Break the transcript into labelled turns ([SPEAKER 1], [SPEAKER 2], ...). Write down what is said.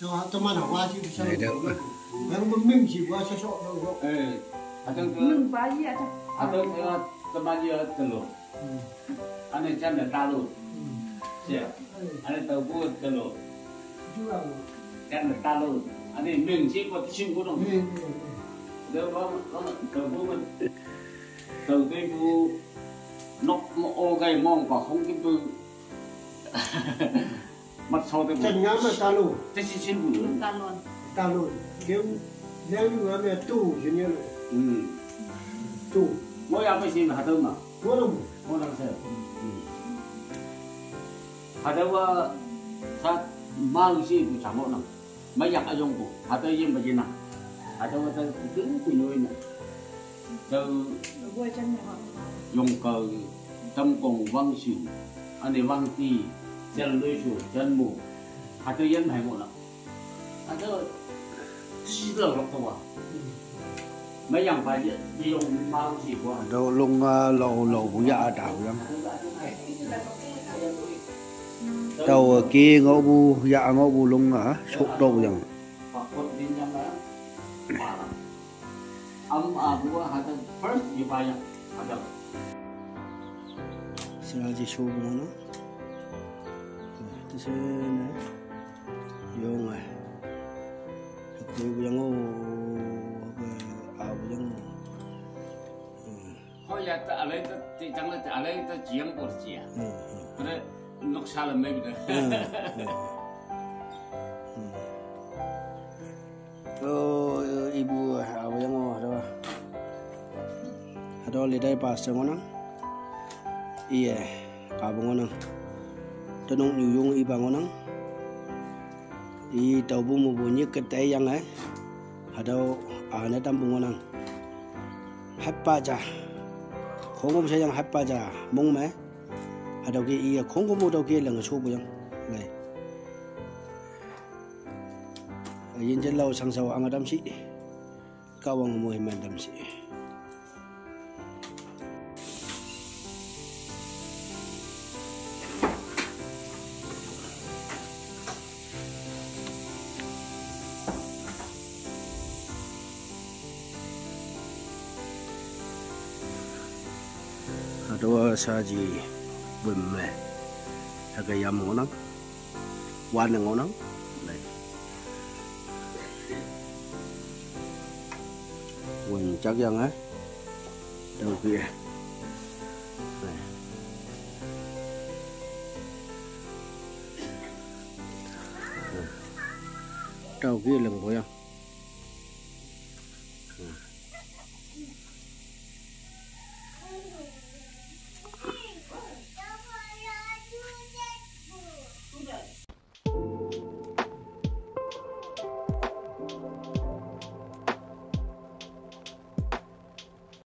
[SPEAKER 1] cho mà nào qua chứ sao
[SPEAKER 2] Này đâu.
[SPEAKER 1] Nếu mình chỉ qua cho đâu.
[SPEAKER 3] Mừng quá gì ạ?
[SPEAKER 4] teman dia telur. Ane canda talur. Siap. Ane tahu telur.
[SPEAKER 1] Jual.
[SPEAKER 4] Canda talur. Ane ming sih kau sim kau dong. Dia bang tahu mình tahu cái bu nóc ô gai mong và không cái bu mặt sau cái
[SPEAKER 1] Chân ngắm mà talu.
[SPEAKER 4] cái xin bự.
[SPEAKER 1] Talu. Nếu như mà tu thì như tu.
[SPEAKER 4] Mỗi anh phải xin hạt đâu mà.
[SPEAKER 1] Mỗi
[SPEAKER 4] năm sao. Hạt đâu sa mang si của chẳng nào. Mấy dạng ở trong của hạt đâu gì mà gì nào. Hạt đâu ta đứng của nuôi nè. Từ dùng cờ tâm cùng văn sử anh ấy văn ti chân lưỡi sủ chân mù hạt đâu yên hay một nào. Hạt đâu chỉ là lọc thôi à. Mấy dạng phải dùng mang gì của
[SPEAKER 2] đâu lung lầu của dạ đảo lắm đầu kia ngô bu lung hả sụp đâu rằng sẽ chỉ số nó thế này vô này cái yang ngô
[SPEAKER 4] thôi giờ ta lấy ta chẳng là ta lấy ta giếng của chị à, cái lúc sau là mấy bữa
[SPEAKER 2] ibu apa yang mau ada lidah pas mana iya abang mana tenung nyuyung ibang mana I tàu bu mu bunyi ketai yang ada ane tampung mana hapa ja không có yang hapa ja mong mẹ ada cái iya không có mua đâu kia là người số buyang này yên chân lâu sang sau ăn ở đám sĩ cao bằng mùi mềm đám sĩ đó sa gì bùm mè cái yam ngon lắm quan là ngon lắm đây quần chắc dân á đầu kia này. Đầu kia lần của em